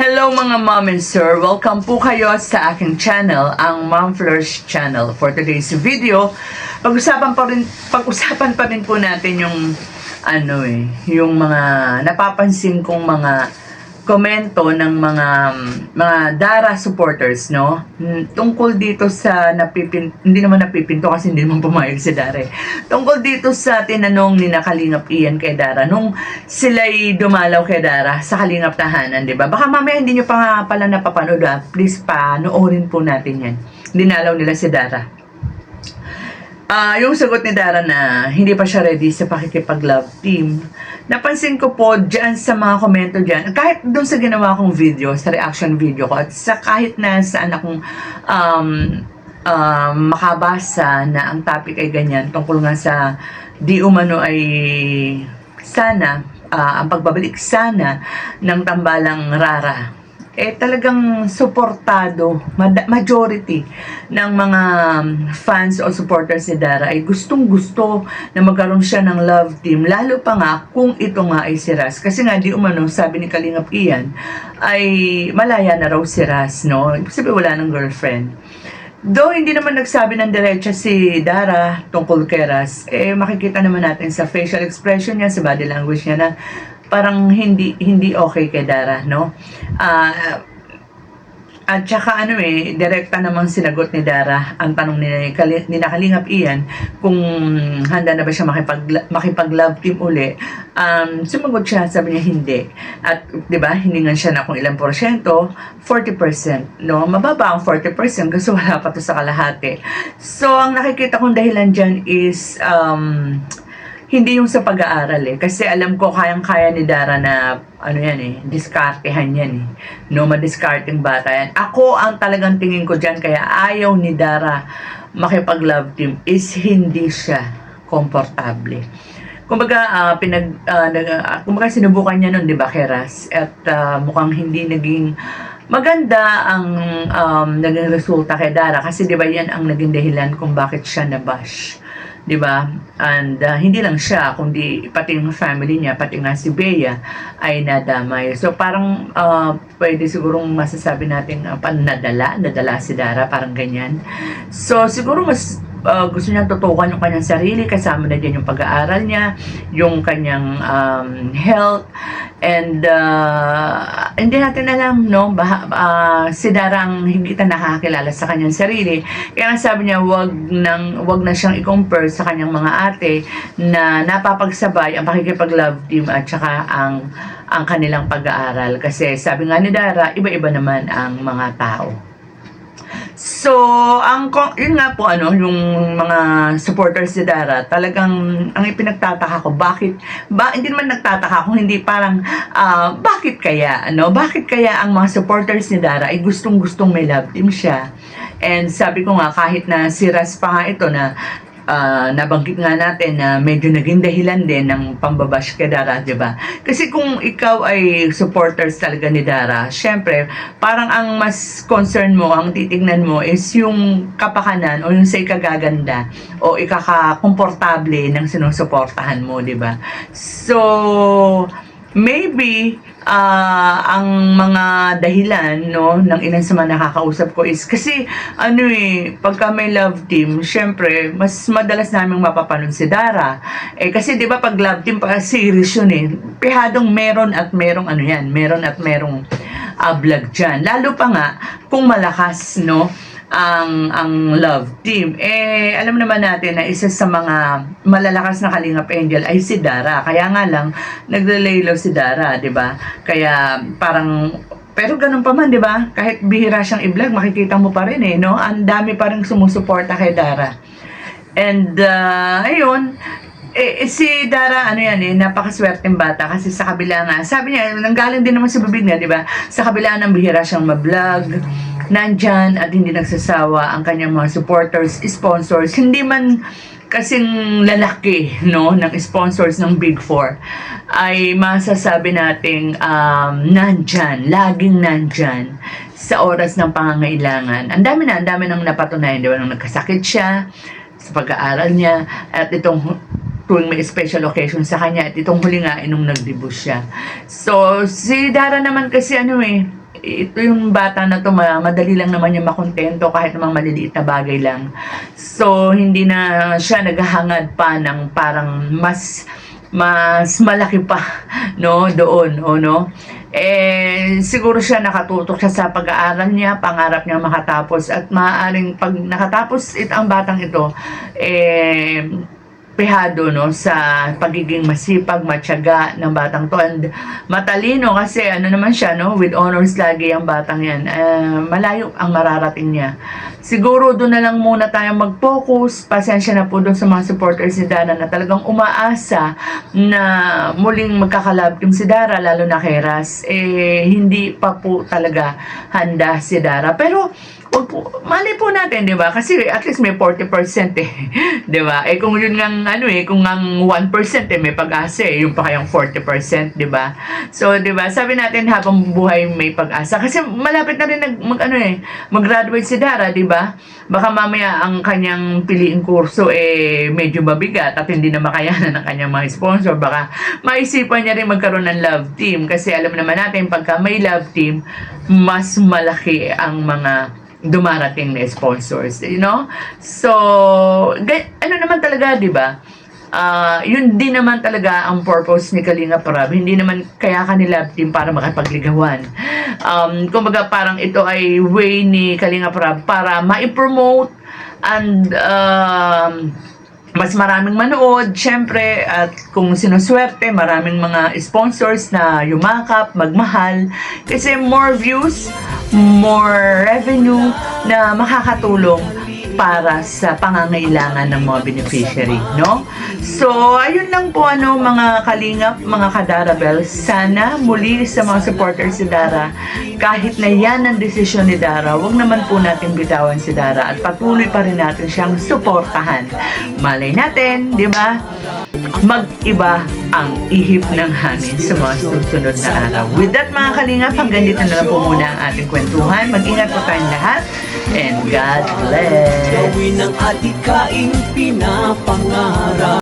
Hello mga mom and sir, welcome po kayo sa aking channel, ang Mom Flourish Channel. For today's video, pag-usapan pa rin po natin yung mga napapansin kong mga komento ng mga Dara supporters, no? Tungkol dito sa hindi naman napipinto kasi hindi naman pumayag si Dara. Tungkol dito sa tinanong ni Kalingap Ian kay Dara nung sila'y dumalaw kay Dara sa Kalingap Tahanan, di ba? Baka mamaya hindi nyo pa nga pala napapanood, please panoorin po natin yan. Dinalaw nila si Dara. Yung sagot ni Dara na hindi pa siya ready sa pakikipag-love team, napansin ko po dyan sa mga komento dyan, kahit doon sa ginawa kong video, sa reaction video ko, at sa kahit na saan akong makabasa na ang topic ay ganyan, tungkol nga sa di umano ay sana, ang pagbabalik sana ng tambalang Rara. Talagang suportado, majority ng mga fans o supporters ni Dara ay gustong-gusto na magkaroon siya ng love team, lalo pa nga kung ito nga ay si Ras. Kasi nga di umano, sabi ni Kalingap Ian, ay malaya na raw si Ras, no? Sabi wala ng girlfriend. Though hindi naman nagsabi ng diretsa si Dara tungkol kay Ras, makikita naman natin sa facial expression niya, sa body language niya na parang hindi okay kay Dara, no? At saka direkta namang sinagot ni Dara ang tanong ni Kalingap Ian kung handa na ba siya makipag-love team uli. Sumagot siya, sabi niya hindi. At 'di ba, hiningan siya na kung ilang porsyento, 40%, no? Mababa ang 40% kasi wala pa to sa kalahati. So ang nakikita kong dahilan diyan is hindi yung sa pag-aaral kasi alam ko kayang-kaya ni Dara na diskartehan yan no, madiskarting bata yan. Ako ang talagang tingin ko dyan, kaya ayaw ni Dara makipag-love team is hindi siya komportable. Kumbaga sinubukan niya nun, di ba, Keras? At mukhang hindi naging maganda ang naging resulta kay Dara kasi di ba yan ang naging dahilan kung bakit siya nabash. Diba? And hindi lang siya, kundi pati yung family niya, pati nga si Bea ay nadamay. So parang pwede sigurong masasabi natin nadala si Dara, parang ganyan. So siguro mas gusto niya tutukan yung kanyang sarili, kasama na dyan yung pag-aaral niya, yung kanyang health, and hindi natin alam, no, si Dara ang hindi na nakakilala sa kanyang sarili. Kaya sabi niya, wag na siyang i-compare sa kanyang mga ate na napapagsabay ang pakikipag-love team at saka ang kanilang pag-aaral. Kasi sabi nga ni Dara, iba-iba naman ang mga tao. So, yun nga po, yung mga supporters ni Dara, talagang ang ipinagtataka ko, hindi naman nagtataka kung hindi parang, bakit kaya, bakit kaya ang mga supporters ni Dara ay gustong-gustong may love team siya. And sabi ko nga, kahit na si Ras pa nga ito na, nabanggit nga natin na medyo naging dahilan din ng pambabash kay Dara, diba? Kasi kung ikaw ay supporters talaga ni Dara, syempre, parang ang mas concern mo, ang titignan mo is yung kapakanan o yung sa ikagaganda o ikakakomportable ng sinusuportahan mo, diba? So, maybe ang mga dahilan, no, ng ilan sa mga nakakausap ko is kasi pagka may love team, syempre mas madalas naming mapapanood si Dara kasi 'di ba pag love team pa series yun pihadong meron at merong vlog dyan, lalo pa nga kung malakas, no, ang love team. Alam naman natin na isa sa mga malalakas na Kalingap Angel ay si Dara. Kaya nga lang, nagle-laylo si Dara, di ba? Kaya parang, pero ganun pa man, di ba? Kahit bihira siyang i-vlog, makikita mo pa rin no? Ang dami pa rin sumusuporta kay Dara. And, ayun, si Dara, napakaswerteng bata kasi sa kabila nga, sabi niya, nanggaling din naman sa bibig niya, di ba? Sa kabila ng bihira siyang ma-vlog, nandyan at hindi nagsasawa ang kanyang mga supporters, sponsors, hindi man kasing lalaki, no, ng sponsors ng Big Four, ay masasabi nating laging nandyan sa oras ng pangangailangan. Ang dami nang napatunayan, di ba, nung nagkasakit siya, sa pag-aaral niya, at itong tuwing may special occasion sa kanya, at itong huli nga nung nag-debut siya. So, si Dara naman kasi ito yung bata na to, madali lang naman yung makontento kahit namang maliliit na bagay lang. So, hindi na siya naghahangad pa ng parang mas malaki pa, no, doon, no. Siguro siya nakatutok siya sa pag-aaral niya, pangarap niya makatapos, at maaaring pag nakatapos ang batang ito, pehado, no, sa pagiging masipag, matyaga ng batang to, and matalino kasi ano naman siya, no, with honors lagi ang batang yan. Malayo ang mararating niya. Siguro doon na lang muna tayong mag-focus. Pasensya na po doon sa mga supporters ni Dara na talagang umaasa na muling magkakalab team si Dara, lalo na kay Ras. Hindi pa po talaga handa si Dara. Pero mali po natin, di ba? Kasi at least may 40% di ba? Kung yun ngang kung ang 1% may pag-asa yung pa kayang 40%, di ba? So, di ba? Sabi natin habang buhay may pag-asa. Kasi malapit na rin mag-graduate si Dara, di ba? Baka mamaya ang kanyang piliing kurso medyo mabigat at hindi na makayanan ng kanyang mga sponsor. Baka maisipan niya rin magkaroon ng love team. Kasi alam naman natin, pagka may love team, mas malaki ang mga dumarating na sponsors, you know? So, ano naman talaga, di ba? Yun din naman talaga ang purpose ni Kalinga Prab. Hindi naman kaya kanila team para makapagligawan. Kumbaga parang ito ay way ni Kalinga Prab para ma-promote and mas maraming manood, syempre, at kung sinuswerte, maraming mga sponsors na yumakap, magmahal, kasi more views, more revenue na makakatulong para sa pangangailangan ng mga beneficiary, no? So, ayun lang po mga kalingap, mga kadarabel. Sana muli sa mga supporters si Dara, kahit na yan ang desisyon ni Dara, wag naman po natin bitawan si Dara at patuloy pa rin natin siyang suportahan. Malay natin, di ba? Mag-iba ang ihip ng hangin sa mga susunod na araw. With that, mga kalingap, hanggang dito na lang po muna ang ating kwentuhan. Mag-ingat po tayong lahat. And God bless. Gawin ang adikaing pinapangarap.